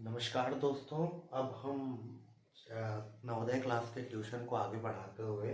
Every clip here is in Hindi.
नमस्कार दोस्तों। अब हम नवोदय क्लास के ट्यूशन को आगे बढ़ाते हुए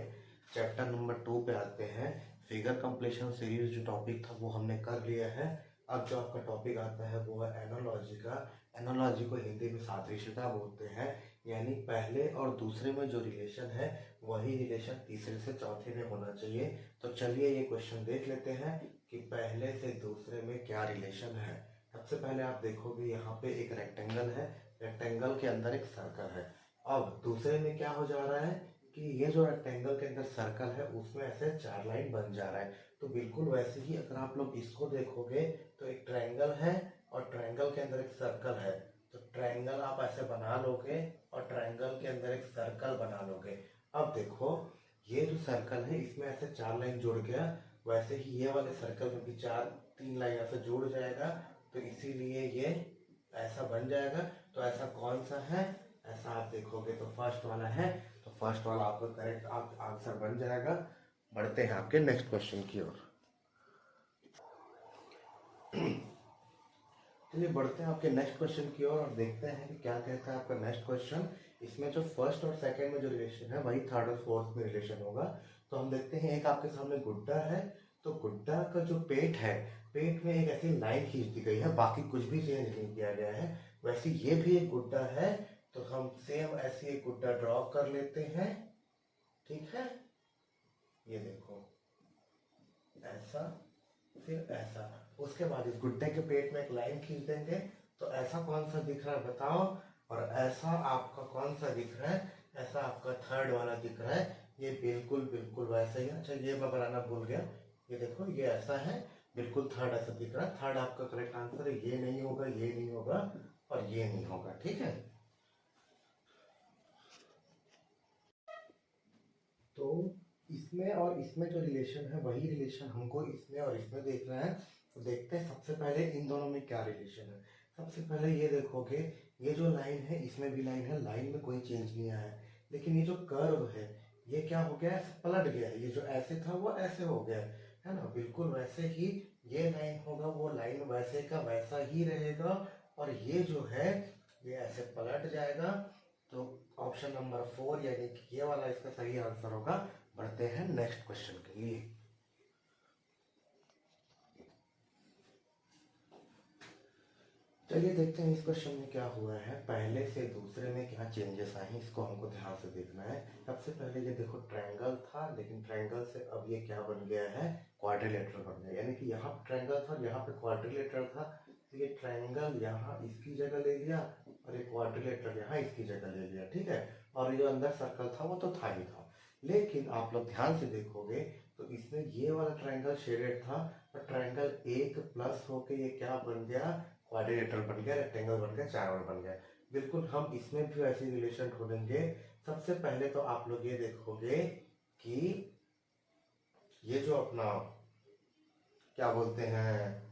चैप्टर नंबर 2 पे आते हैं। फिगर कंप्लीशन सीरीज जो टॉपिक था वो हमने कर लिया है। अब जो आपका टॉपिक आता है वो है एनालॉजी का। एनालॉजी को हिंदी में सादृश्यता बोलते हैं, यानी पहले और दूसरे में जो रिलेशन है वही रिलेशन तीसरे से चौथे में होना चाहिए। तो चलिए ये क्वेश्चन देख लेते हैं कि पहले से दूसरे में क्या रिलेशन है। सबसे पहले आप देखोगे यहाँ पे एक रेक्टेंगल है, रेक्टेंगल के अंदर एक सर्कल है। अब दूसरे में क्या हो जा रहा है कि ये जो रेक्टेंगल के अंदर सर्कल है उसमें ऐसे 4 लाइन बन जा रहा है। तो बिल्कुल वैसे ही अगर आप लोग इसको देखोगे तो एक ट्रायंगल है और ट्रायंगल के अंदर एक सर्कल है। तो ट्रायंगल आप ऐसे बना लोगे और ट्रायंगल के अंदर एक सर्कल बना लोगे। अब देखो ये जो सर्कल है इसमें ऐसे 4 लाइन जुड़ गया, वैसे ही ये वाले सर्कल में भी 3 लाइन ऐसे जुड़ जाएगा। तो इसीलिए ये ऐसा बन जाएगा। तो ऐसा कौन सा है, ऐसा आप देखोगे तो फर्स्ट वाला है। तो फर्स्ट वाला आपका करेक्ट आप आंसर बन जाएगा। बढ़ते हैं आपके नेक्स्ट क्वेश्चन की ओर। चलिए बढ़ते हैं आपके नेक्स्ट क्वेश्चन की ओर और देखते हैं कि क्या कहता है आपका नेक्स्ट क्वेश्चन। इसमें जो फर्स्ट और सेकंड में जो रिलेशन है वही थर्ड और फोर्थ में रिलेशन होगा। तो हम देखते हैं, एक आपके सामने गुड्डा है। तो गुड्डा का जो पेट है, पेट में एक ऐसी लाइन खींच दी गई है, बाकी कुछ भी चेंज नहीं किया गया है। वैसे ये भी एक गुड्डा है, तो हम सेम ऐसी एक गुड्डा ड्रॉ कर लेते हैं। ठीक है, ये देखो ऐसा, फिर ऐसा। उसके बाद इस गुड्डे के पेट में एक लाइन खींच देंगे। तो ऐसा कौन सा दिख रहा है बताओ, और ऐसा आपका कौन सा दिख रहा है, ऐसा आपका थर्ड वाला दिख रहा है। ये बिल्कुल बिल्कुल वैसा ही है। अच्छा ये मैं बनाना भूल गया, ये देखो ये ऐसा है, बिल्कुल थर्ड ऐसा दिख रहा है। थर्ड आपका करेक्ट आंसर है। ये नहीं होगा, ये नहीं होगा और ये नहीं होगा। ठीक है, तो इसमें और इसमें जो रिलेशन है वही रिलेशन हमको इसमें और इसमें देखना है। तो देखते हैं सबसे पहले इन दोनों में क्या रिलेशन है। सबसे पहले ये देखोगे, ये जो लाइन है इसमें भी लाइन है, लाइन में कोई चेंज नहीं आया है। लेकिन ये जो कर्व है ये क्या हो गया है, पलट गया है। ये जो ऐसे था वो ऐसे हो गया है ना। बिल्कुल वैसे ही ये लाइन होगा, वो लाइन वैसे का वैसा ही रहेगा। और ये जो है ये ऐसे पलट जाएगा। तो ऑप्शन नंबर 4 यानी कि ये वाला इसका सही आंसर होगा। बढ़ते हैं नेक्स्ट क्वेश्चन के लिए। चलिए देखते हैं इस क्वेश्चन में क्या हुआ है, पहले से दूसरे में क्या चेंजेस आए हैं, इसको हमको ध्यान से देखना है। सबसे पहले ये देखो ट्रायंगल था, लेकिन ट्रायंगल से अब ये क्या बन गया है, क्वाड्रिलेटरल बन गया। यानी कि यहाँ ट्रायंगल था, यहाँ पे क्वाड्रिलेटरल था। तो ये ट्रायंगल यहाँ इसकी जगह ले लिया और ये क्वाड्रिलेटरल यहाँ इसकी जगह ले लिया। ठीक है, और ये अंदर सर्कल था वो तो था ही था। लेकिन आप लोग ध्यान से देखोगे तो इसमें ये वाला ट्रायंगल शेडेड था, और ट्रायंगल एक प्लस होके ये क्या बन गया, क्वाड्रिलेटरल बन गया, रेक्टेंगल बन गया, चारों बन गया। बिल्कुल हम इसमें भी ऐसे रिलेशन ढूंढेंगे। सबसे पहले तो आप लोग ये देखोगे कि ये जो अपना क्या बोलते हैं,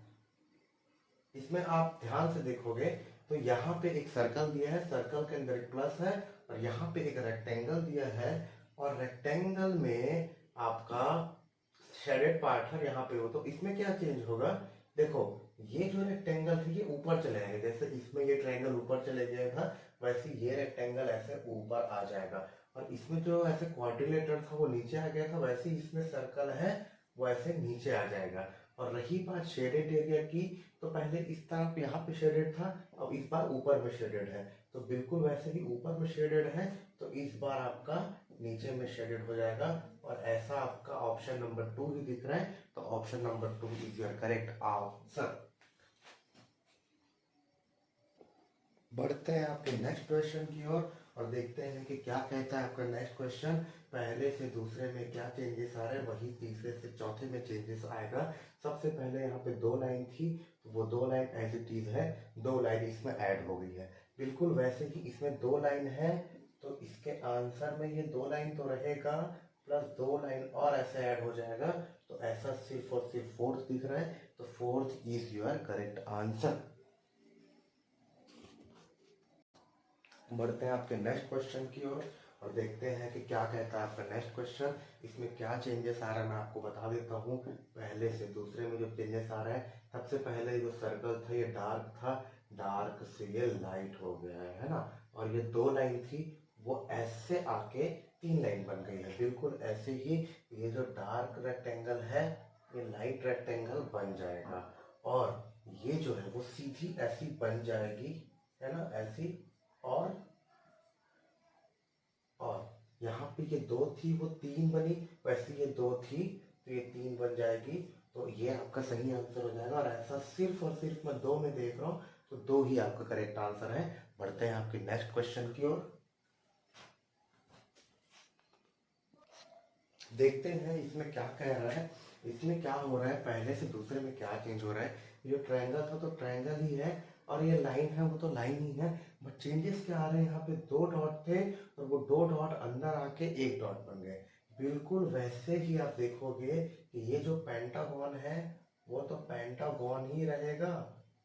इसमें आप ध्यान से देखोगे तो यहाँ पे एक सर्कल दिया है, सर्कल के अंदर एक प्लस है, और यहाँ पे एक रेक्टेंगल दिया है, और रेक्टेंगल में आपका शेडेड पार्ट है यहाँ पे हो। तो इसमें क्या चेंज होगा, देखो ये जो रेक्टेंगल है ये ऊपर चले जाएंगे। जैसे इसमें ये ट्रायंगल ऊपर चले गया था, वैसे ये रेक्टेंगल ऐसे ऊपर आ जाएगा। और इसमें जो ऐसे क्वाड्रिलेटरल था वो नीचे आ गया था, वैसे ही इसमें सर्कल है वो ऐसे नीचे आ जाएगा। और रही बात शेडेड एरिया की, तो पहले इस तरफ यहाँ पे शेडेड था, अब इस बार ऊपर में शेडेड है। तो बिल्कुल वैसे ही ऊपर में शेडेड है, तो इस बार आपका नीचे में शेडेड हो जाएगा। और ऐसा आपका ऑप्शन नंबर 2 ही दिख रहा है। तो option number 2 is your correct answer. बढ़ते हैं आपके नेक्स्ट क्वेश्चन की ओर और देखते हैं कि क्या कहता है आपका नेक्स्ट क्वेश्चन। पहले से दूसरे में क्या चेंजेस आ रहे हैं वही तीसरे से चौथे में चेंजेस आएगा। सबसे पहले यहाँ पे 2 लाइन थी, तो वो 2 लाइन एज इट इज है, 2 लाइन इसमें ऐड हो गई है। बिल्कुल वैसे ही इसमें 2 लाइन है, तो इसके आंसर में ये 2 लाइन तो रहेगा, प्लस 2 लाइन और ऐसे ऐड हो जाएगा। तो ऐसा सिर्फ और सिर्फ फोर्थ दिख रहा है। तो fourth is your correct answer. बढ़ते हैं आपके नेक्स्ट क्वेश्चन की ओर और देखते हैं कि क्या कहता है आपका नेक्स्ट क्वेश्चन। इसमें क्या चेंजेस आ रहा है मैं आपको बता देता हूँ। पहले से दूसरे में जो चेंजेस आ रहा है, सबसे पहले जो सर्कल था ये डार्क था, डार्क से ये लाइट हो गया है ना। और ये 2 लाइन थी वो ऐसे आके 3 लाइन बन गई है। बिल्कुल ऐसे ही ये जो डार्क रेक्टेंगल है ये लाइट रेक्टेंगल बन जाएगा, और ये जो है वो सीधी ऐसी बन जाएगी, है ना, ऐसी। और यहाँ पे ये 2 थी वो 3 बनी, वैसे ये 2 थी तो ये 3 बन जाएगी। तो ये आपका सही आंसर हो जाएगा। और ऐसा सिर्फ और सिर्फ मैं 2 में देख रहा हूँ तो 2 ही आपका करेक्ट आंसर है। बढ़ते हैं आपके नेक्स्ट क्वेश्चन की ओर। देखते हैं इसमें क्या कह रहा है, इसमें क्या हो रहा है, पहले से दूसरे में क्या चेंज हो रहा है। ये जो ट्रायंगल था तो ट्रायंगल ही है, और ये लाइन है वो तो लाइन ही है, बट चेंजेस क्या आ रहे हैं। यहाँ पे 2 डॉट थे और वो 2 डॉट अंदर आके 1 डॉट बन गए। बिल्कुल वैसे ही आप देखोगे कि ये जो पेंटागन है वो तो पेंटागन ही रहेगा।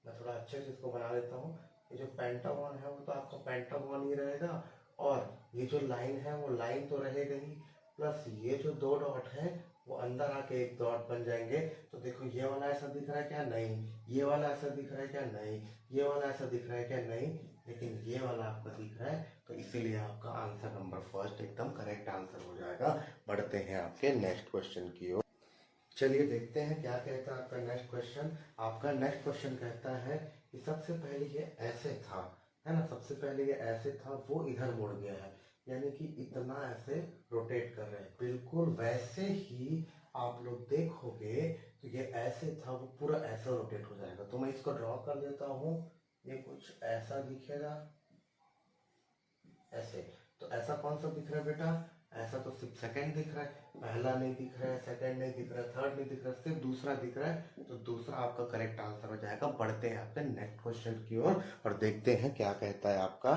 मैं थोड़ा अच्छे से इसको बना देता हूँ। ये जो पेंटागन है वो तो आपका पेंटागन ही रहेगा, और ये जो लाइन है वो लाइन तो रहेगा ही, प्लस ये जो 2 डॉट है वो अंदर आके 1 डॉट बन जाएंगे। तो देखो ये वाला ऐसा दिख रहा है क्या? नहीं। ये वाला ऐसा दिख रहा है क्या? नहीं। ये वाला ऐसा दिख रहा है क्या? नहीं। लेकिन ये वाला आपका दिख रहा है, तो इसीलिए आपका आंसर नंबर फर्स्ट एकदम करेक्ट आंसर हो जाएगा। बढ़ते हैं आपके नेक्स्ट क्वेश्चन की ओर। चलिए देखते हैं क्या कहता है आपका नेक्स्ट क्वेश्चन। आपका नेक्स्ट क्वेश्चन कहता है कि सबसे पहले ये ऐसे था, है ना, सबसे पहले ये ऐसे था वो इधर मुड़ गया है, यानी कि इतना ऐसे रोटेट कर रहे हैं। बिल्कुल वैसे ही आप लोग देखोगे तो ये ऐसे था वो पूरा ऐसा रोटेट हो जाएगा। तो मैं इसको ड्रॉ कर देता हूँ। ये कुछ ऐसा दिखेगा, ऐसे। तो ऐसा कौन सा दिख रहा है बेटा? ऐसा तो सिर्फ सेकंड दिख रहा है, पहला नहीं दिख रहा है, सेकंड नहीं दिख रहा है, थर्ड नहीं दिख रहा है, सिर्फ दूसरा दिख रहा है। तो दूसरा आपका करेक्ट आंसर हो जाएगा। बढ़ते हैं आपके नेक्स्ट क्वेश्चन की ओर और देखते हैं क्या कहता है आपका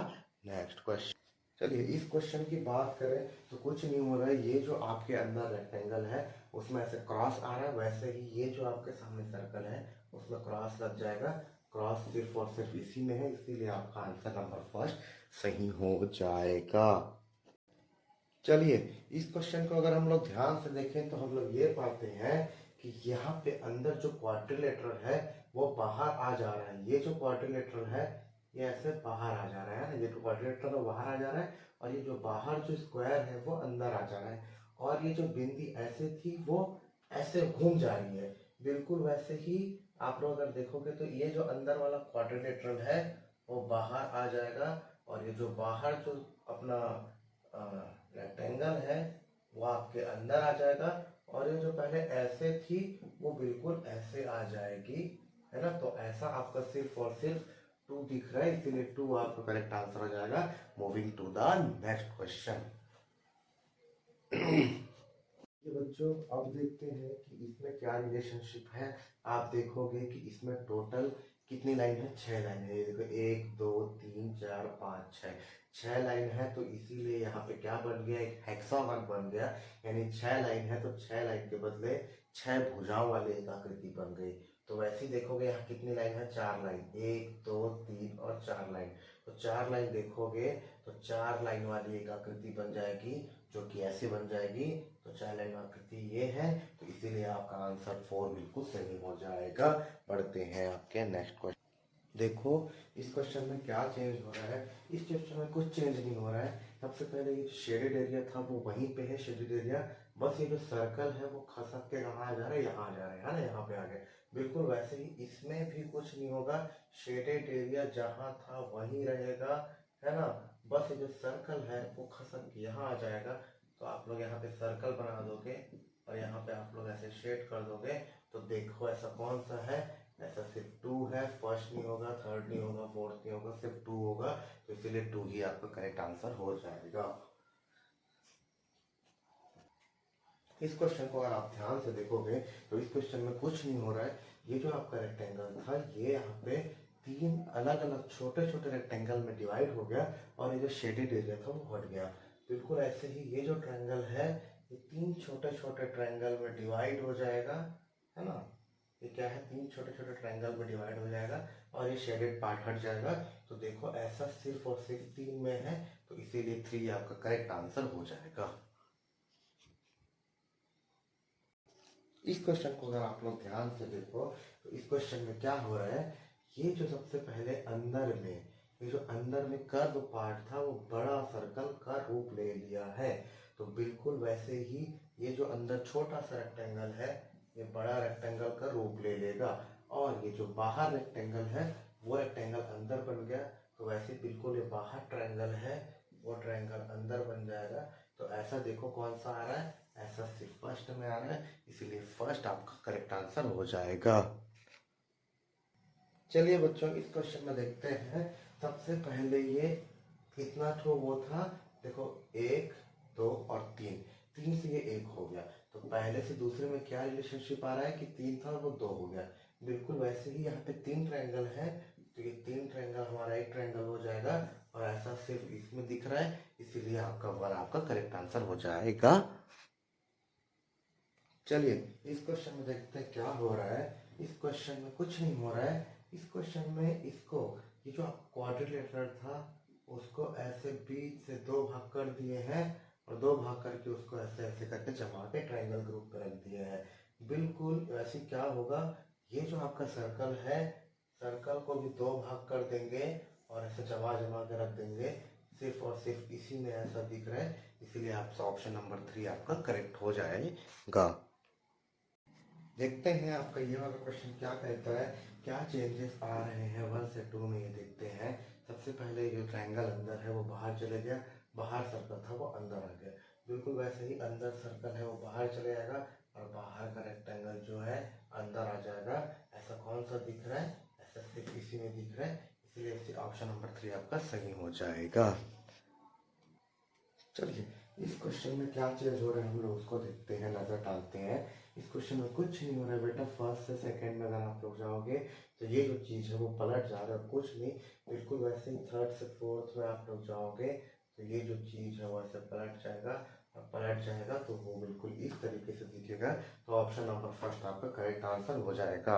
नेक्स्ट क्वेश्चन। चलिए इस क्वेश्चन की बात करें तो कुछ नहीं हो रहा है। ये जो आपके अंदर रेक्टेंगल है उसमें ऐसे क्रॉस आ रहा है, वैसे ही ये जो आपके सामने सर्कल है उसमें क्रॉस लग जाएगा। क्रॉस सिर्फ और सिर्फ इसी में है, इसीलिए आपका आंसर नंबर फर्स्ट सही हो जाएगा। चलिए इस क्वेश्चन को अगर हम लोग ध्यान से देखें तो हम लोग ये पाते हैं कि यहाँ पे अंदर जो क्वाड्रिलेटरल है वो बाहर आ जा रहा है। ये जो क्वाड्रिलेटरल है ये ऐसे बाहर आ जा रहा है ना, ये जो क्वाड्रिलेटरल है बाहर आ जा रहा है, और ये जो बाहर जो स्क्वायर है वो अंदर आ जा रहा है। और ये जो बिंदी ऐसे थी वो ऐसे घूम जा रही है। बिल्कुल वैसे ही आप लोग अगर देखोगे तो ये जो अंदर वाला क्वाड्रिलेटरल है वो बाहर आ जाएगा, और ये जो बाहर जो अपना रेक्टेंगल है वो आपके अंदर आ जाएगा, और ये जो पहले ऐसे थी वो बिल्कुल ऐसे आ जाएगी, है ना। तो ऐसा आपका सिर्फ और सिर्फ 2 दिख रहा है, इसीलिए 2 आपका करेक्ट आंसर हो जाएगा। Moving to the next question. ये बच्चों अब देखते हैं कि इसमें क्या रिलेशनशिप है। आप देखोगे कि इसमें टोटल कितनी लाइन है? 6 लाइन है। ये देखो 1 2 3 4 5 6, 6 लाइन है। तो इसीलिए यहाँ पे क्या बन गया? एक हेक्सागन बन गया। यानी 6 लाइन है तो 6 लाइन के बदले 6 भुजाओं वाली एक आकृति बन गई। तो वैसे ही देखोगे यहाँ कितनी लाइन है? 4 लाइन, 1 2 3 और 4 लाइन। तो 4 लाइन देखोगे तो 4 लाइन वाली एक आकृति बन जाएगी, जो कि ऐसी बन जाएगी। तो 4 लाइन आकृति ये है, तो इसीलिए आपका आंसर 4 बिल्कुल सही हो जाएगा। बढ़ते हैं आपके नेक्स्ट क्वेश्चन। देखो इस क्वेश्चन में क्या चेंज हो रहा है। इस क्वेश्चन में कुछ चेंज नहीं हो रहा है। सबसे पहले ये शेडेड एरिया था वो वहीं पे है, शेडेड एरिया। बस ये जो सर्कल है वो खसक के कहाँ आ जा रहा है? यहाँ आ जा रहा है ना, यहाँ पे आ गए। बिल्कुल वैसे ही इसमें भी कुछ नहीं होगा। शेडेड एरिया जहाँ था वहीं रहेगा, है ना। बस ये जो सर्कल है वो खसक के यहाँ आ जाएगा। तो आप लोग यहाँ पे सर्कल बना दोगे और यहाँ पे आप लोग ऐसे शेड कर दोगे। तो देखो ऐसा कौन सा है? ऐसा सिर्फ 2 है। फर्स्ट नहीं होगा, थर्ड नहीं होगा, फोर्थ नहीं होगा, सिर्फ 2 होगा। तो इसीलिए 2 ही आपका करेक्ट आंसर हो जाएगा। इस क्वेश्चन को अगर आप ध्यान से देखोगे तो इस क्वेश्चन में कुछ नहीं हो रहा है। ये जो आपका रेक्टेंगल था ये यहाँ पे 3 अलग अलग छोटे छोटे रेक्टेंगल में डिवाइड हो गया, और ये जो शेडेड एरिया था वो हट गया। बिल्कुल ऐसे ही ये जो ट्रायंगल है ये 3 छोटे छोटे ट्रायंगल में डिवाइड हो जाएगा, है ना। ये क्या है? 3 छोटे छोटे ट्रायंगल में डिवाइड हो जाएगा और ये शेडेड पार्ट हट जाएगा। तो देखो ऐसा सिर्फ और सिर्फ 3 में है, तो इसीलिए 3 आपका करेक्ट आंसर हो जाएगा। इस क्वेश्चन को अगर आप लोग ध्यान से देखो तो इस क्वेश्चन में क्या हो रहा है? ये जो सबसे पहले अंदर में, ये जो अंदर में कर्व पार्ट था वो बड़ा सर्कल का रूप ले लिया है। तो बिल्कुल वैसे ही ये जो अंदर छोटा सा रेक्टेंगल है ये बड़ा रेक्टेंगल का रूप ले लेगा, और ये जो बाहर रेक्टेंगल है वो रेक्टेंगल अंदर बन गया। तो वैसे बिल्कुल ये बाहर ट्रायंगल है वो ट्रायंगल अंदर बन जाएगा। तो ऐसा देखो कौन सा आ रहा है, ऐसा सिर्फ फर्स्ट में आ रहा है, इसीलिए फर्स्ट आपका करेक्ट आंसर हो जाएगा। चलिए बच्चों इस क्वेश्चन में देखते हैं। सबसे पहले ये कितना ठो वो था, देखो 1 2 और 3, 3 से ये 1 हो गया। तो पहले से दूसरे में क्या रिलेशनशिप आ रहा है कि 3 था वो 2 हो गया। बिल्कुल वैसे ही यहाँ पे 3 ट्रायंगल है, तो ये 3 ट्रायंगल हमारा एक ट्रायंगल हो जाएगा, और ऐसा सिर्फ इसमें दिख रहा है, इसीलिए आपका 1 आपका करेक्ट आंसर हो जाएगा। चलिए इस क्वेश्चन में देखते हैं क्या हो रहा है। इस क्वेश्चन में कुछ नहीं हो रहा है। इस क्वेश्चन में इसको, ये जो क्वाड्रिलेटरल था उसको ऐसे बीच से 2 भाग कर दिए हैं, और 2 भाग करके उसको ऐसे ऐसे करके जमा के ट्रायंगल ग्रुप पे रख दिए हैं। बिल्कुल वैसे क्या होगा, ये जो आपका सर्कल है, सर्कल को भी 2 भाग कर देंगे और ऐसे जमा जमा के रख देंगे। सिर्फ और सिर्फ इसी में ऐसा दिख रहा है, इसीलिए आपका ऑप्शन नंबर 3 आपका करेक्ट हो जाएगा। देखते हैं आपका ये वाला क्वेश्चन क्या कहता है, क्या चेंजेस आ रहे हैं 1 से 2 में, ये देखते हैं। सबसे पहले जो ट्रायंगल अंदर है वो बाहर चले गया, बाहर सर्कल था वो अंदर आ गया। बिल्कुल वैसे ही अंदर सर्कल है वो बाहर चले जाएगा, और बाहर का रेक्टेंगल जो है अंदर आ जाएगा। ऐसा कौन सा दिख रहा है, ऐसा सिर्फ इसी में दिख रहा है, इसलिए ऑप्शन नंबर 3 आपका सही हो जाएगा। चलिए इस क्वेश्चन में क्या चेंज हो रहा है हम लोग उसको देखते हैं, नजर डालते हैं। इस क्वेश्चन में कुछ नहीं हो रहा है बेटा। फर्स्ट से सेकंड में अगर आप लोग जाओगे तो ये जो चीज़ है वो पलट जा रहा है, कुछ नहीं। बिल्कुल वैसे ही थर्ड से फोर्थ में आप लोग जाओगे तो ये जो चीज़ है वो ऐसे पलट जाएगा, और पलट जाएगा तो वो बिल्कुल इस तरीके से दिखेगा। तो ऑप्शन नंबर फर्स्ट आपका करेक्ट आंसर हो जाएगा।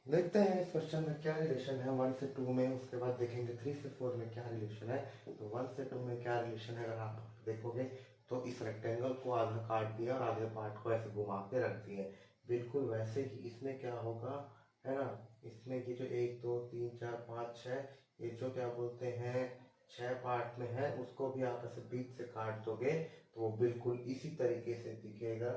देखते हैं इस क्वेश्चन में क्या रिलेशन है 1 से 2 में, उसके बाद देखेंगे 3 से 4 में क्या रिलेशन है। तो 1 से 2 में क्या रिलेशन है अगर आप देखोगे तो इस रेक्टेंगल को आधा काट दिया और आधे पार्ट को ऐसे घुमा के रख दिए। बिल्कुल वैसे ही इसमें क्या होगा, है ना, इसमें ये जो 1 2 3 4 5 6, ये जो क्या बोलते हैं 6 पार्ट में है, उसको भी आप ऐसे बीच से काट दोगे तो वो बिल्कुल इसी तरीके से दिखेगा,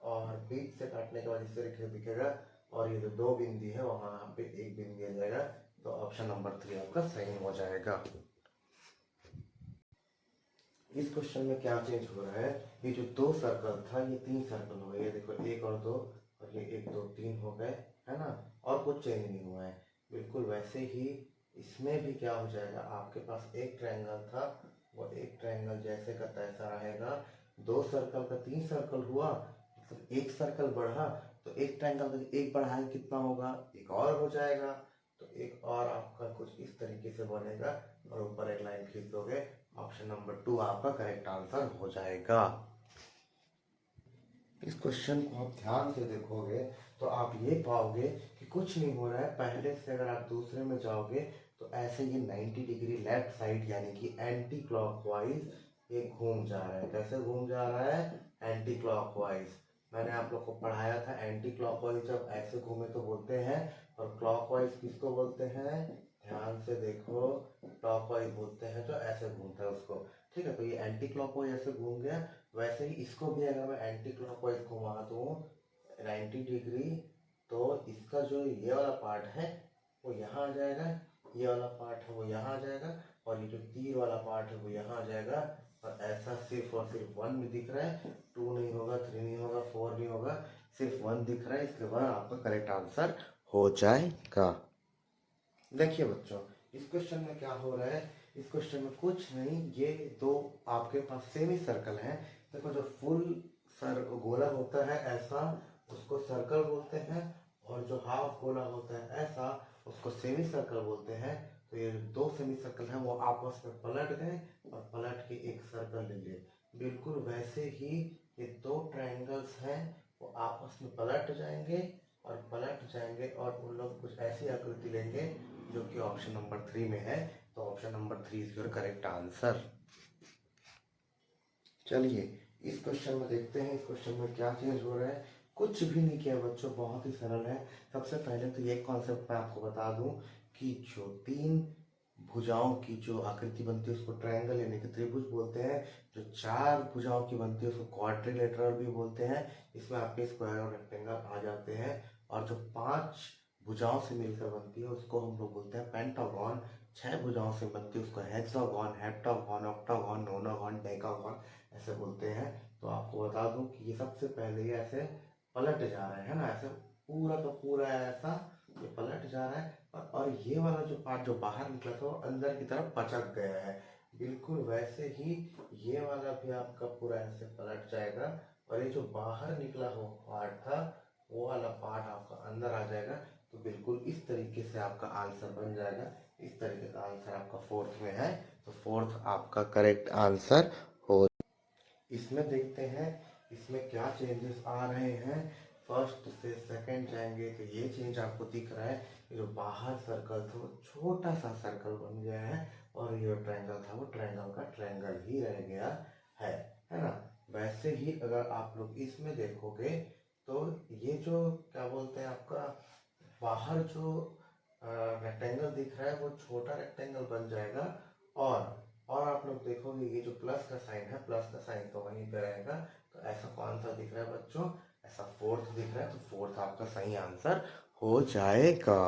और बीच से काटने के बाद इस तरीके से दिखेगा, और ये जो 2 बिंदी है वहां पे 1 बिंदी आ जाएगा। तो ऑप्शन नंबर 3 आपका सही हो जाएगा। इस क्वेश्चन में क्या चेंज हो रहा है, ये जो 2 सर्कल था ये 3 सर्कल हो गए। ये देखो 1 और 2, और ये 1 2 3 हो गए, है ना, और कुछ चेंज नहीं हुआ है। बिल्कुल वैसे ही इसमें भी क्या हो जाएगा, आपके पास एक ट्रायंगल था वो एक ट्रायंगल जैसे का तैसा रहेगा। 2 सर्कल का 3 सर्कल हुआ, मतलब एक सर्कल बढ़ा, तो एक ट्रायंगल का एक बढ़ाए कितना होगा, एक और हो जाएगा। तो एक और आपका कुछ इस तरीके से बनेगा, और ऊपर एक लाइन खींच दोगे। ऑप्शन नंबर 2 आपका करेक्ट आंसर हो जाएगा। इस क्वेश्चन को आप ध्यान से देखोगे तो आप ये पाओगे कि कुछ नहीं हो रहा है। पहले से अगर आप दूसरे में जाओगे तो ऐसे ये 90 डिग्री लेफ्ट साइड यानी कि एंटी क्लॉकवाइज ये घूम जा रहा है। कैसे घूम जा रहा है, एंटी क्लॉकवाइज। मैंने आप लोग को पढ़ाया था एंटी क्लॉकवाइज जब ऐसे घूमे तो बोलते हैं, और क्लॉकवाइज किसको बोलते हैं, ध्यान से देखो, क्लॉकवाइज बोलते हैं जो ऐसे घूमता है उसको। ठीक है, तो ये एंटी क्लॉकवाइज ऐसे घूम गया। वैसे ही इसको भी अगर मैं एंटी क्लॉकवाइज घुमा दूँ 90 डिग्री, तो इसका जो ये वाला पार्ट है वो यहाँ आ जाएगा, ये वाला पार्ट है वो यहाँ आ जाएगा, और ये जो तीर वाला पार्ट है वो यहाँ आ जाएगा। और ऐसा सिर्फ और सिर्फ 1 में दिख रहा है, 2 नहीं होगा, 3 नहीं होगा, 4 नहीं होगा, सिर्फ 1 दिख रहा है। इसके बाद आपका करेक्ट आंसर हो जाएगा। देखिए बच्चों इस क्वेश्चन में क्या हो रहा है, इस क्वेश्चन में कुछ नहीं, ये 2 आपके पास सेमी सर्कल है। देखो जो फुल सर गोला होता है ऐसा उसको सर्कल बोलते हैं, और जो हाफ गोला होता है ऐसा उसको सेमी सर्कल बोलते हैं। तो ये 2 सेमी सर्कल हैं वो आपस में पलट गए और पलट के एक सर्कल ले लिए। बिल्कुल वैसे ही ये 2 ट्रायंगल्स हैं वो आपस में पलट जाएंगे, और उन लोग कुछ ऐसी आकृति लेंगे जो कि ऑप्शन नंबर 3 में है। तो option number 3 is your correct answer. चलिए इस क्वेश्चन में देखते हैं इस क्वेश्चन में क्या चेंज हो रहा है। कुछ भी नहीं किया बच्चों, बहुत ही सरल है। सबसे पहले तो ये कॉन्सेप्ट मैं आपको बता दूं कि जो तीन भुजाओं की जो आकृति बनती है उसको ट्रायंगल यानी कि त्रिभुज बोलते हैं। जो चार भुजाओं की बनती है उसको क्वाड्रिलेटरल भी बोलते हैं। इसमें आपके स्क्वायर और रेक्टेंगल आ जाते हैं। और जो पांच भुजाओं से मिलकर बनती है उसको हम लोग बोलते हैं पेंटागन। छह भुजाओं से बनती है उसको हेक्सागन, हेप्टागन, ऑक्टागन, नोनागन, डेकागन ऐसे बोलते हैं। तो आपको बता दूं कि ये सबसे पहले ये ऐसे पलट जा रहा है ना, ऐसे पूरा का पूरा ऐसा ये पलट जा रहा है। और ये वाला जो पार्ट जो बाहर निकला था वो अंदर की तरफ पचक गया है। बिल्कुल वैसे ही ये वाला भी आपका पूरा ऐसे पलट जाएगा और ये जो बाहर निकला हुआ पार्ट था वो वाला पार्ट आपका अंदर आ जाएगा। तो बिल्कुल इस तरीके से आपका आंसर बन जाएगा। इस तरीके का आंसर आपका फोर्थ में है, तो फोर्थ आपका करेक्ट आंसर हो। इसमें देखते हैं इसमें क्या चेंजेस आ रहे हैं। फर्स्ट से सेकंड जाएंगे तो ये चेंज आपको दिख रहा है। जो बाहर सर्कल था वो छोटा सा सर्कल बन गया है और ये ट्रायंगल था वो ट्रायंगल का ट्रायंगल ही रह गया है ना। वैसे ही अगर आप लोग इसमें देखोगे तो ये जो क्या बोलते हैं आपका बाहर जो रेक्टेंगल दिख रहा है वो छोटा रेक्टेंगल बन जाएगा। और आप लोग देखोगे ये जो प्लस का साइन है, प्लस का साइन तो वहीं पे रहेगा। तो ऐसा कौन सा दिख रहा है बच्चों, ऐसा फोर्थ दिख रहा है। तो फोर्थ आपका सही आंसर हो जाएगा।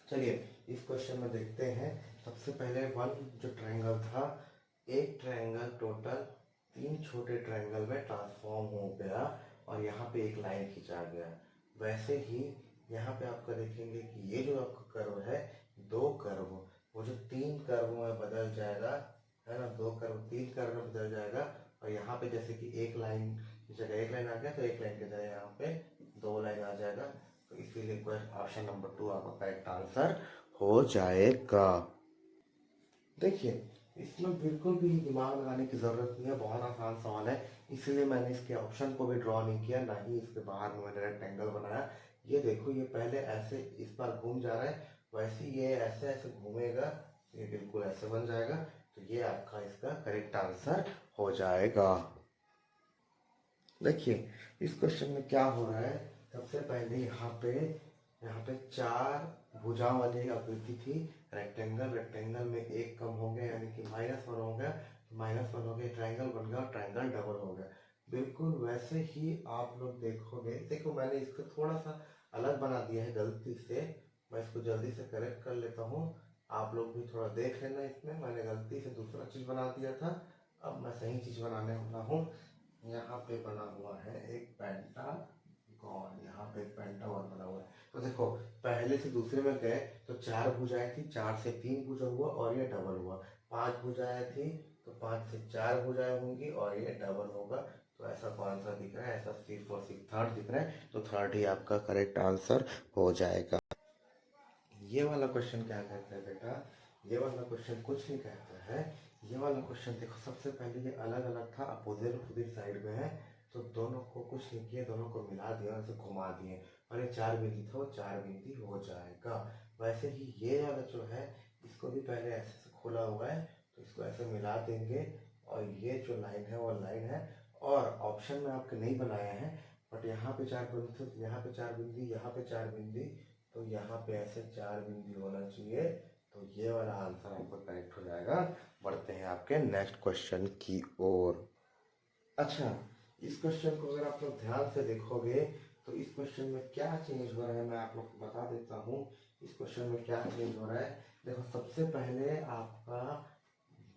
चलिए इस क्वेश्चन में देखते हैं। सबसे पहले वन जो ट्रायंगल था, एक ट्रायंगल टोटल तीन छोटे ट्रायंगल में ट्रांसफॉर्म हो गया और यहाँ पे एक लाइन खींचा गया। वैसे ही यहाँ पे आपका देखेंगे कि ये जो आपका कर्व है, दो कर्व वो जो तीन कर्व में बदल जाएगा, है ना। दो कर्व तीन कर्व में बदल जाएगा और यहाँ पे जैसे कि एक लाइन की जगह एक लाइन आ गया तो एक लाइन की जगह यहाँ पे दो लाइन आ जाएगा। तो इसीलिए ऑप्शन नंबर 2 आपका करेक्ट आंसर हो जाएगा। देखिए इसमें बिल्कुल भी दिमाग लगाने की जरूरत नहीं है, बहुत आसान सवाल है। इसलिए मैंने इसके ऑप्शन को भी ड्रॉ नहीं किया, ना ही इसके बाहर में मैंने रेक्टेंगल बनाया। ये देखो ये पहले ऐसे इस बार घूम जा रहा है, वैसे ये ऐसे ऐसे घूमेगा, ये बिल्कुल ऐसे बन जाएगा। तो ये आपका इसका करेक्ट आंसर हो जाएगा। देखिए इस क्वेश्चन में क्या हो रहा है। सबसे पहले यहाँ पे चार भुजाओं वाली आकृति थी रेक्टेंगल। रेक्टेंगल में एक कम हो गया यानी कि -1 हो गया, -1 हो गया, ट्रायंगल बन गया और ट्रायंगल डबल हो गया। बिल्कुल वैसे ही आप लोग देखोगे, देखो मैंने इसको थोड़ा सा अलग बना दिया है गलती से। मैं इसको जल्दी से करेक्ट कर लेता हूँ, आप लोग भी थोड़ा देख लेना। इसमें मैंने गलती से दूसरा चीज बना दिया था, अब मैं सही चीज बनाने वाला हूँ। यहाँ पे बना हुआ है एक पेंटागन, यहाँ पे एक पेंटागन बना हुआ है। तो देखो पहले से दूसरे में गए तो चार भुजाएं थी, चार से तीन भुजा हुआ और ये डबल हुआ। पांच भुजाएं थी तो पांच से चार भुजाएं होंगी और ये डबल होगा। तो ऐसा कौन सा दिख रहा है, ऐसा सिर्फ और सिर्फ थर्ड दिख रहा है। तो थर्ड ही आपका करेक्ट आंसर हो जाएगा। ये वाला क्वेश्चन क्या कहता है बेटा, ये वाला क्वेश्चन कुछ नहीं कहता है। ये वाला क्वेश्चन देखो सबसे पहले ये अलग अलग था, अपोजिट अपोजिट साइड में है। तो दोनों को कुछ नहीं किया, दोनों को मिला दिया, उसे घुमा दिए और ये चार बिंदी था वो चार बिंदी हो जाएगा। वैसे ही ये वाला जो है इसको भी पहले ऐसे से खोला हुआ है तो इसको ऐसे मिला देंगे और ये जो लाइन है वो लाइन है। और ऑप्शन में आपके नहीं बनाया है बट यहाँ पे चार बिंदी, यहाँ पे चार बिंदी, यहाँ पे चार बिंदी, तो यहाँ पे ऐसे चार बिंदी होना चाहिए। तो ये वाला आंसर आपका करेक्ट हो जाएगा। बढ़ते हैं आपके नेक्स्ट क्वेश्चन की ओर। अच्छा इस क्वेश्चन को अगर आप लोग ध्यान से देखोगे तो इस क्वेश्चन में क्या चेंज हो रहा है मैं आप लोग को बता देता हूँ। इस क्वेश्चन में क्या चेंज हो रहा है, देखो सबसे पहले आपका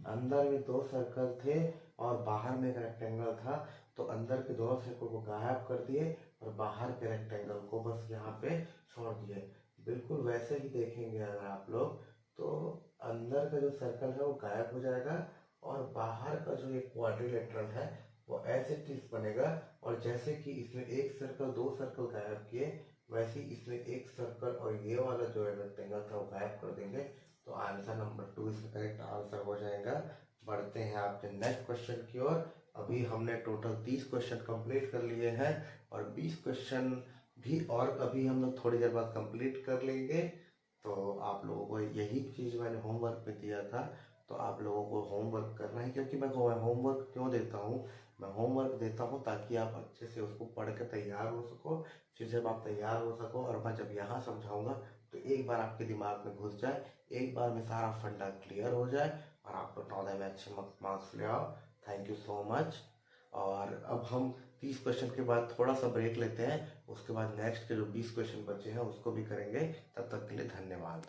अंदर में दो सर्कल थे और बाहर में एक रेक्टेंगल था। तो अंदर के दोनों सर्कल को गायब कर दिए और बाहर के रेक्टेंगल को बस यहाँ पे छोड़ दिए। बिल्कुल वैसे ही देखेंगे अगर आप लोग तो अंदर का जो सर्कल है वो गायब हो जाएगा और बाहर का जो एक क्वाड्रिलेटरल है वो ऐसे टिल्स बनेगा। और जैसे कि इसमें एक सर्कल दो सर्कल गायब किए, वैसे ही इसमें एक सर्कल और ये वाला जो रेक्टेंगल था वो गायब कर देंगे। तो आंसर नंबर 2 इसका करेक्ट आंसर हो जाएगा। बढ़ते हैं आपके नेक्स्ट क्वेश्चन की ओर। अभी हमने टोटल 30 क्वेश्चन कंप्लीट कर लिए हैं और 20 क्वेश्चन भी और अभी हम लोग थोड़ी देर बाद कंप्लीट कर लेंगे। तो आप लोगों को यही चीज़ मैंने होमवर्क में दिया था, तो आप लोगों को होमवर्क करना है। क्योंकि मैं होमवर्क क्यों देता हूँ, मैं होमवर्क देता हूँ ताकि आप अच्छे से उसको पढ़ के तैयार हो सको। फिर जब आप तैयार हो सको और मैं जब यहाँ समझाऊंगा तो एक बार आपके दिमाग में घुस जाए, एक बार में सारा फंडा क्लियर हो जाए और आप लोग 9 में अच्छे मार्क्स ले आओ। Thank you so much. और अब हम 30 क्वेश्चन के बाद थोड़ा सा ब्रेक लेते हैं, उसके बाद नेक्स्ट के जो 20 क्वेश्चन बचे हैं उसको भी करेंगे। तब तक के लिए धन्यवाद।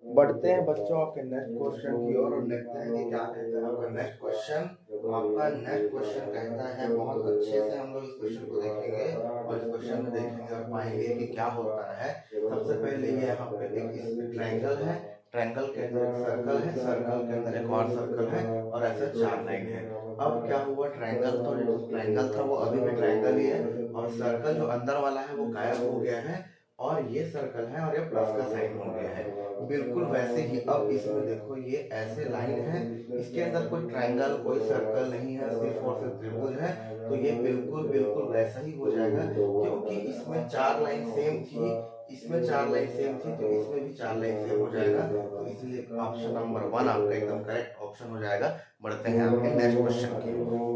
बढ़ते हैं बच्चों आपके नेक्स्ट क्वेश्चन की ओर और देखते हैं कि क्या कहता है आपका नेक्स्ट क्वेश्चन। आपका नेक्स्ट क्वेश्चन कहता है, बहुत अच्छे से हम लोग इस क्वेश्चन को देखेंगे और इस क्वेश्चन में देखेंगे और पाएंगे कि क्या होता है। सबसे पहले ये यहाँ पे एक ट्रायंगल है, ट्रायंगल के अंदर एक सर्कल है, सर्कल के अंदर एक और सर्कल है और ऐसे 4 लाइन है। अब क्या हुआ, ट्रायंगल तो जो ट्रायंगल था वो अभी भी ट्रायंगल ही है और सर्कल जो अंदर वाला है वो गायब हो गया है और ये सर्कल है और ये प्लस का साइन हो गया है। बिल्कुल वैसे ही अब इसमें देखो ये ऐसे लाइन है, इसके अंदर कोई ट्रायंगल कोई सर्कल नहीं है, सिर्फ और सिर्फ त्रिभुज है। तो ये बिल्कुल बिल्कुल वैसा ही हो जाएगा क्योंकि इसमें 4 लाइन सेम थी, इसमें 4 लाइन सेम थी तो इसमें भी 4 लाइन सेम हो जाएगा। तो इसलिए ऑप्शन नंबर 1 आपका एकदम करेक्ट ऑप्शन हो जाएगा। बढ़ते हैं आपके नेक्स्ट क्वेश्चन की ओर।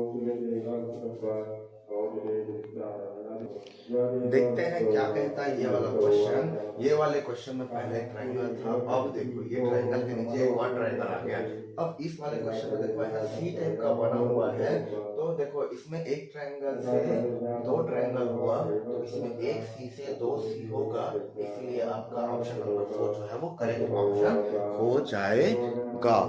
देखते हैं क्या कहता है ये वाला क्वेश्चन। ये वाले क्वेश्चन में पहले ट्रायंगल था, अब देखो ये ट्रायंगल के नीचे एक और ट्रायंगल आ गया। अब इस वाले क्वेश्चन में देखो ऐसा सी टाइप का बना हुआ है, तो देखो इसमें एक ट्रायंगल से 2 ट्रायंगल हुआ तो इसमें एक सी से 2 सी होगा, इसलिए आपका ऑप्शन नंबर 4 जो है वो करेक्ट ऑप्शन हो जाएगा।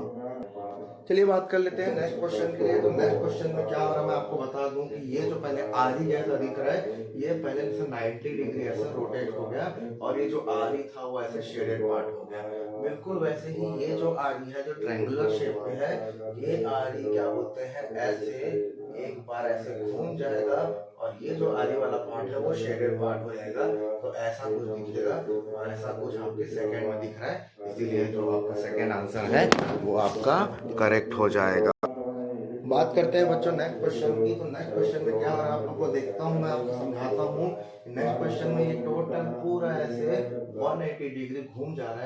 चलिए बात कर लेते हैं नेक्स्ट क्वेश्चन के लिए। तो नेक्स्ट क्वेश्चन में क्या हो रहा है मैं आपको बता दूं कि ये जो पहले आरी जैसा दिख रहा है ये पहले जैसे 90 डिग्री ऐसा रोटेट हो गया और ये जो आरी था वो ऐसे शेडेड पार्ट हो गया। बिल्कुल वैसे ही ये जो आरी है जो ट्रायंगुलर शेप में है, ये आरी क्या बोलते हैं ऐसे एक बार ऐसे घूम जाएगा और ये जो आरी वाला पार्ट है वो शेडेड पार्ट हो जाएगा। तो ऐसा कुछ दिखेगा और ऐसा कुछ आपके सेकंड में दिख रहा है, इसीलिए जो आपका सेकंड आंसर है वो आपका करेक्ट हो जाएगा। बात करते हैं बच्चों नेक्स्ट क्वेश्चन की। तो नेक्स्ट क्वेश्चन में क्या हो रहा है आप लोगों को देखता हूँ, मैं आपको समझाता हूँ। नेक्स्ट क्वेश्चन में ये टोटल पूरा ऐसे 180 डिग्री घूम जा रहा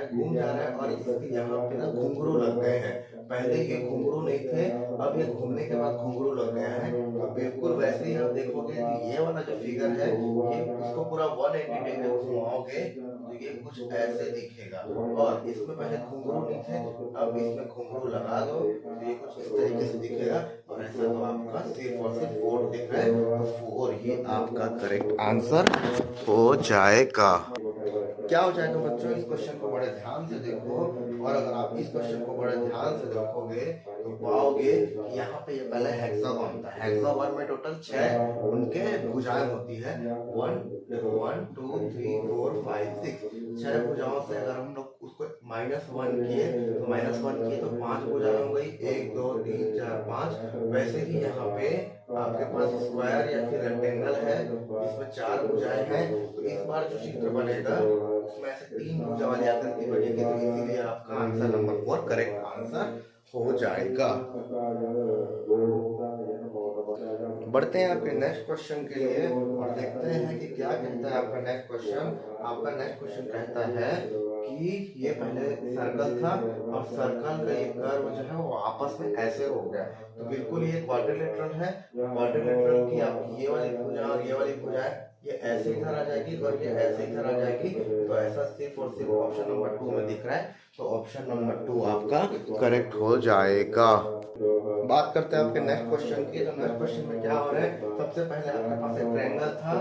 है और इसके यहाँ पे ना घुंघरू लग गए हैं। पहले ये घुंघरू नहीं थे, अब ये घूमने के बाद घुंघरू लग गए हैं। तो बिल्कुल वैसे ही आप देखोगे कि ये वाला जो फिगर है ये इसको पूरा 180 डिग्री घुमाओगे तो ये कुछ ऐसे दिखेगा और इसमें पहले घुंघरू नहीं थे, अब इसमें घुंघरू लगा दो तो ये कुछ इस तरीके से दिखेगा और ऐसा तो आपका सिर्फ और सिर्फ 4 दिख रहा है, तो 4 ही आपका करेक्ट आंसर हो जाएगा। क्या हो जाएगा बच्चों, इस क्वेश्चन को बड़े ध्यान से देखो और अगर आप इस क्वेश्चन को बड़े ध्यान से देखोगे तो पाओगे कि यहाँ पे ये पहले हेक्सागोन था। हेक्सागोन में टोटल 6 उनके भुजाएं होती है, 1 2 3 4 5 6 6 भुजाओं से अगर हम लोग उसको -1 किए तो -1 किए तो 5 भुजाएं हो गई, 1 2 3 4 5। वैसे ही यहाँ पे आपके पास स्क्वायर या फिर रेक्टेंगल है इसमें 4 भुजाएं हैं, तो इस बार जो चित्र बनेगा उसमें ऐसे 3 भुजा वाली आकृति बनेगी, तो इसीलिए आपका आंसर नंबर 4 करेक्ट आंसर हो जाएगा। बढ़ते हैं आपके नेक्स्ट क्वेश्चन के लिए और देखते हैं कि क्या कहता है आपका नेक्स्ट क्वेश्चन। आपका नेक्स्ट क्वेश्चन कहता है कि ये पहले सर्कल था और सर्कल का एक कर्व जो है वो आपस में ऐसे हो गया, तो बिल्कुल ये क्वाड्रिलेटरल है। क्वाड्रिलेटरल की आपकी ये वाली भुजा और ये वाली भुजा ये ऐसे इधर आ जाएगी और ये ऐसे इधर आ जाएगी, तो ऐसा सिर्फ और सिर्फ ऑप्शन नंबर 2 में दिख रहा है, तो ऑप्शन नंबर 2 आपका करेक्ट हो जाएगा। बात करते हैं आपके नेक्स्ट क्वेश्चन की। तो नेक्स्ट क्वेश्चन में क्या हो रहा है, सबसे पहले आपके पास एक ट्रायंगल था,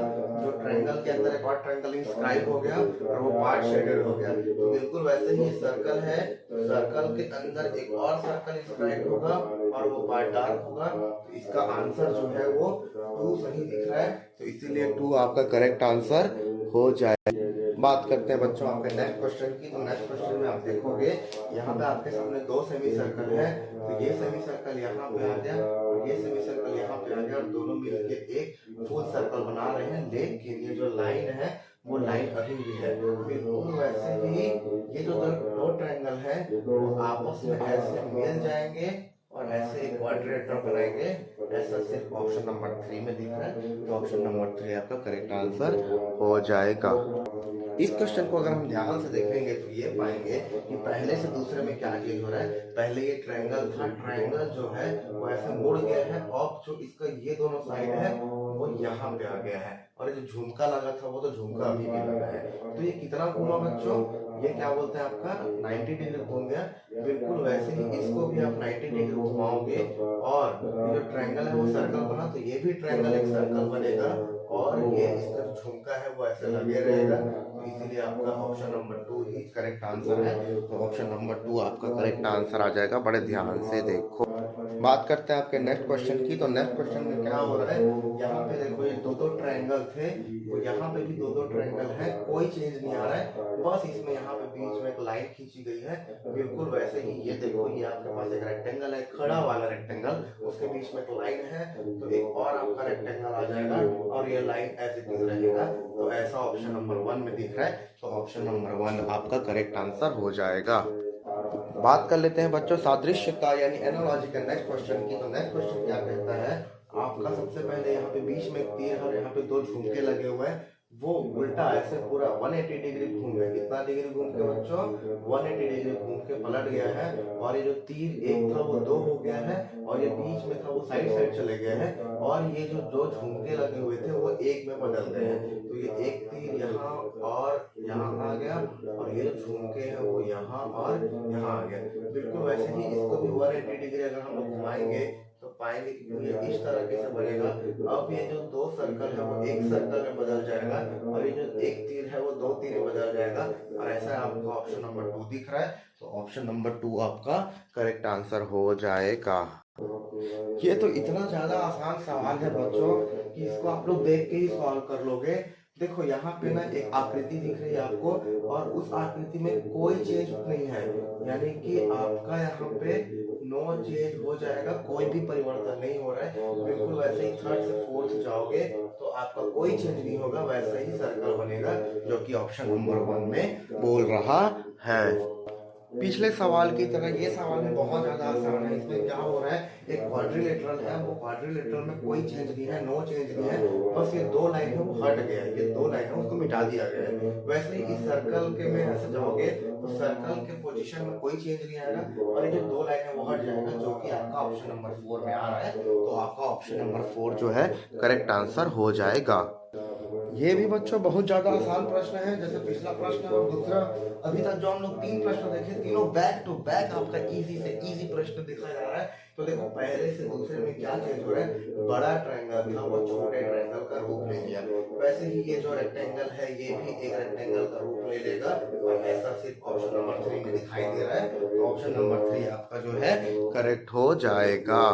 जो ट्रायंगल के अंदर एक और ट्रायंगल इंस्क्राइब हो गया और वो पार्ट शेडेड हो गया। तो बिल्कुल वैसे ही सर्कल है, सर्कल के अंदर एक और सर्कल इंस्क्राइब होगा और वो पार्ट डार्क होगा, तो इसका आंसर जो है वो 2 सही दिख रहा है, तो इसीलिए 2 आपका करेक्ट आंसर हो जाए। बात करते हैं बच्चों आपके नेक्स्ट क्वेश्चन की। तो नेक्स्ट क्वेश्चन में आप देखोगे यहाँ पे आपके सामने 2 सेमी सर्कल है, तो ये सेमी सर्कल यहाँ पे आ गया और ये सेमी सर्कल यहाँ पे आ गया और दोनों मिलके एक फुल सर्कल बना रहे हैं, लेकिन ये जो लाइन है वो लाइन अभी भी है। बिल्कुल वैसे ही ये जो 2 ट्रायंगल है वो आपस में ऐसे मिल जाएंगे और ऐसे एक क्वाड्रिलेटरल बनाएंगे, ऐसा सिर्फ ऑप्शन नंबर 3 में दिख रहा है, तो ऑप्शन नंबर 3 आपका करेक्ट आंसर हो जाएगा। इस क्वेश्चन को अगर हम ध्यान से देखेंगे तो ये पाएंगे कि पहले से दूसरे में क्या चेंज हो रहा है। पहले ये ट्रायंगल था, ट्रायंगल जो है वो ऐसे मुड़ गया है, अब जो इसका ये दोनों साइड है वो यहाँ पे आ गया है, और ये जो झुमका लगा था वो तो झुमका अभी भी लगा है। तो ये कितना घूमा बच्चों, ये क्या बोलते हैं आपका 90 डिग्री घूम गया। बिल्कुल वैसे ही इसको भी आप 90 डिग्री घुमाओगे और ये जो ट्रायंगल है वो सर्कल बना, तो ये भी ट्रायंगल एक सर्कल बनेगा, और ये इसका जो झुमका है वो ऐसे लगे रहेगा। तो इसीलिए आपका ऑप्शन नंबर 2 ही करेक्ट आंसर है। तो ऑप्शन नंबर 2 आपका करेक्ट आंसर आ जाएगा। बड़े ध्यान से देखो। बात करते हैं आपके नेक्स्ट क्वेश्चन की। तो नेक्स्ट क्वेश्चन में क्या हो रहा है, यहाँ पे देखो ये दो ट्रायंगल थे, तो यहाँ पे भी दो ट्रायंगल है, कोई चेंज नहीं आ रहा है, बस इसमें यहाँ पे बीच में एक लाइन खींची गई है। बिल्कुल वैसे ही ये देखो, ये आपके पास एक रेक्टेंगल है, खड़ा वाला रेक्टेंगल, उसके बीच में एक लाइन है, तो एक और आपका रेक्टेंगल आ जाएगा और ये लाइन ऐसे दिख रहेगा। तो ऐसा ऑप्शन नंबर 1 में दिख रहा है, तो ऑप्शन नंबर 1 आपका करेक्ट आंसर हो जाएगा। बात कर लेते हैं बच्चों सादृश्यता यानी एनालॉजी के नेक्स्ट क्वेश्चन की। तो नेक्स्ट क्वेश्चन क्या कहता है, आपका सबसे पहले यहाँ पे बीच में एक तीर है और यहाँ पे दो झुमके लगे हुए हैं, वो उल्टा ऐसे पूरा 180 डिग्री घूम गया। कितना डिग्री घूम के बच्चों, 180 डिग्री घूम के पलट गया है, और ये जो तीर एक था वो 2 हो गया है, और ये बीच में था वो साइड साइड चले गए हैं, और ये जो दो झुमके लगे हुए थे वो एक में बदल गए हैं। तो ये एक तीर यहाँ और यहाँ आ गया, और ये जो झुमके हैं वो यहाँ और यहाँ आ गया। बिल्कुल वैसे ही इसको भी 180 डिग्री अगर हम लोग घुमाएंगे तो पाएंगे कि ये इस तरीके से बनेगा। अब ये जो दो सर्कल है वो एक सर्कल में बदल जाएगा, और ये जो एक तीर है वो 2 तीर में बदल जाएगा, और ऐसा आपका ऑप्शन नंबर 2 दिख रहा है। तो ऑप्शन नंबर 2 आपका करेक्ट आंसर हो जाएगा। ये तो इतना ज्यादा आसान सवाल है बच्चों कि इसको आप लोग देख के ही सॉल्व कर लोगे। देखो यहाँ पे ना एक आकृति दिख रही है आपको, और उस आकृति में कोई चेंज नहीं है, यानी कि आपका यहाँ पे नो चेंज हो जाएगा, कोई भी परिवर्तन नहीं हो रहा है। बिल्कुल वैसे ही थर्ड से फोर्थ जाओगे तो आपका कोई चेंज नहीं होगा, वैसे ही सर्कल बनेगा, जो कि ऑप्शन नंबर 1 में बोल रहा है। पिछले सवाल की तरह ये सवाल भी बहुत ज्यादा आसान है। इसमें क्या हो रहा है, एक क्वाड्रिलेटरल है, वो क्वाड्रिलेटरल में कोई चेंज नहीं है, नो चेंज नहीं है, बस ये 2 लाइन है वो हट गया है, ये 2 लाइन है उसको मिटा दिया गया है। वैसे ही इस सर्कल के में ऐसे जाओगे तो सर्कल के पोजीशन में कोई चेंज नहीं आएगा, और ये जो 2 लाइन है वो हट जाएगा, जो कि आपका ऑप्शन नंबर 4 में आ रहा है। तो आपका ऑप्शन नंबर 4 जो है करेक्ट आंसर हो जाएगा। ये भी बच्चों बहुत ज्यादा आसान प्रश्न है, जैसे पिछला प्रश्न और दूसरा। अभी तक जो हम लोग 3 प्रश्न देखे, तीनों बैक टू बैक आपका इजी से इजी प्रश्न दिखा जा रहा है। तो देखो पहले से दूसरे में क्या चेंज हो रहा है, बड़ा ट्रायंगल था वो छोटे ट्रायंगल का रूप ले लिया, वैसे ही ये जो रेक्टेंगल है ये भी एक रेक्टेंगल का रूप ले लेगा, और ऐसा सिर्फ ऑप्शन नंबर 3 में दिखाई दे रहा है। तो ऑप्शन नंबर 3 आपका जो है करेक्ट हो जाएगा।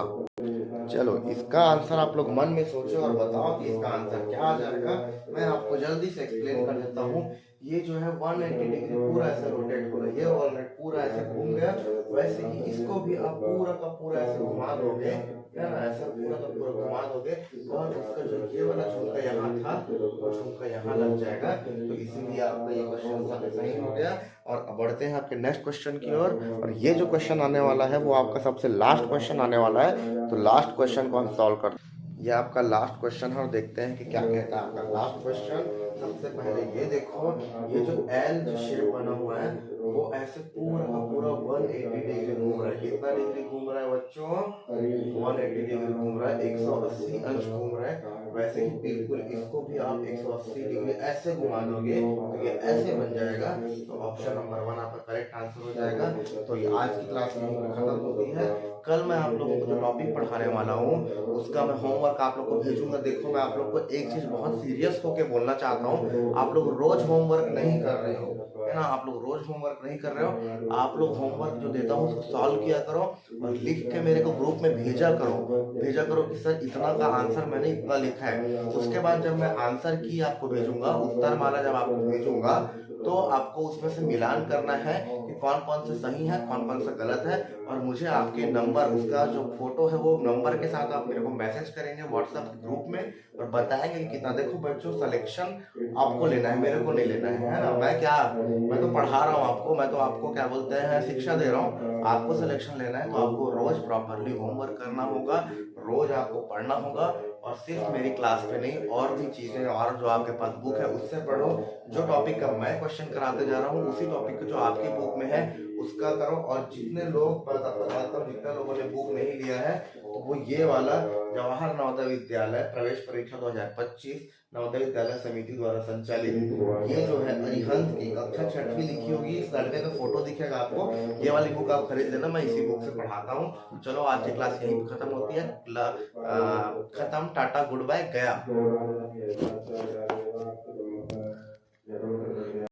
चलो इसका आंसर आप लोग मन में सोचो और बताओ कि इसका आंसर क्या आ जाएगा। मैं आपको जल्दी से एक्सप्लेन कर देता हूँ। ये जो है 180 डिग्री पूरा ऐसे रोटेट हो रहा है, ये ऑलरेडी पूरा ऐसे घूम गया, वैसे ही इसको भी आप पूरा का पूरा ऐसे घुमा दोगे, है ना, ऐसा पूरा का पूरा घुमा दोगे, और उसका जो ये वाला झुमका यहाँ था वो झुमका यहाँ लग जाएगा। तो इसीलिए आपका ये क्वेश्चन सही हो गया। और बढ़ते हैं आपके नेक्स्ट क्वेश्चन की ओर। और ये जो क्वेश्चन आने वाला है वो आपका सबसे लास्ट क्वेश्चन आने वाला है। तो लास्ट क्वेश्चन को हम सॉल्व करते हैं। ये आपका लास्ट क्वेश्चन है, और देखते हैं कि क्या कहता है आपका लास्ट क्वेश्चन। सबसे पहले ये देखो, ये जो एल जो शेप बना हुआ है वो ऐसे पूरा का पूरा 180 डिग्री घूम रहा है। कितना डिग्री घूम रहा है बच्चों, 180 डिग्री घूम रहा है, 180 अंश घूम रहा है। वैसे ही बिल्कुल इसको भी आप 180 डिग्री ऐसे घुमा दोगे तो ये ऐसे बन जाएगा। तो ऑप्शन नंबर 1 आपका करेक्ट आंसर हो जाएगा। तो ये आज की क्लास में खत्म होती है। कल मैं आप लोगों को जो टॉपिक पढ़ाने वाला हूँ उसका मैं होमवर्क आप लोग को भेजूंगा। देखो मैं आप लोग को एक चीज बहुत सीरियस होके बोलना चाहता हूँ, आप लोग रोज होमवर्क नहीं कर रहे हो, है ना, आप लोग रोज होमवर्क नहीं कर रहे हो। आप लोग होमवर्क जो देता हूँ उसको सॉल्व किया करो, और लिख के मेरे को ग्रुप में भेजा करो कि सर इतना का आंसर मैंने इतना लिखा है। उसके बाद जब मैं आंसर की आपको भेजूंगा, उत्तर माला जब आपको भेजूंगा, तो आपको उसमें से मिलान करना है कि कौन कौन से सही है कौन कौन सा गलत है, और मुझे आपके नंबर, उसका जो फोटो है वो नंबर के साथ आप मेरे को मैसेज करेंगे व्हाट्सएप ग्रुप में, और बताएंगे कि कितना। देखो बच्चों सिलेक्शन आपको लेना है, मेरे को नहीं लेना है ना। मैं तो पढ़ा रहा हूँ आपको, मैं तो आपको क्या बोलते हैं शिक्षा दे रहा हूँ। आपको सिलेक्शन लेना है तो आपको रोज प्रॉपरली होमवर्क करना होगा, रोज आपको पढ़ना होगा, और सिर्फ मेरी क्लास पे नहीं और भी चीजें और जो आपके पास बुक है उससे पढ़ो। जो टॉपिक का मैं क्वेश्चन कराते जा रहा हूँ उसी टॉपिक जो आपकी बुक में है उसका करो। और जितने लोग बताता हूँ जितने लोगों ने बुक नहीं लिया है तो वो ये वाला जवाहर नवोदय विद्यालय प्रवेश परीक्षा 2025 नवोदय विद्यालय समिति द्वारा संचालित ये जो है अरिहंत की कक्षा 6वीं लिखी होगी, इस लड़के का फोटो दिखेगा आपको, ये वाली बुक आप खरीद लेना, मैं इसी बुक से पढ़ाता हूँ। तो चलो आज की क्लास यहीं पे खत्म होती है। खत्म, टाटा, गुड बाय, गया।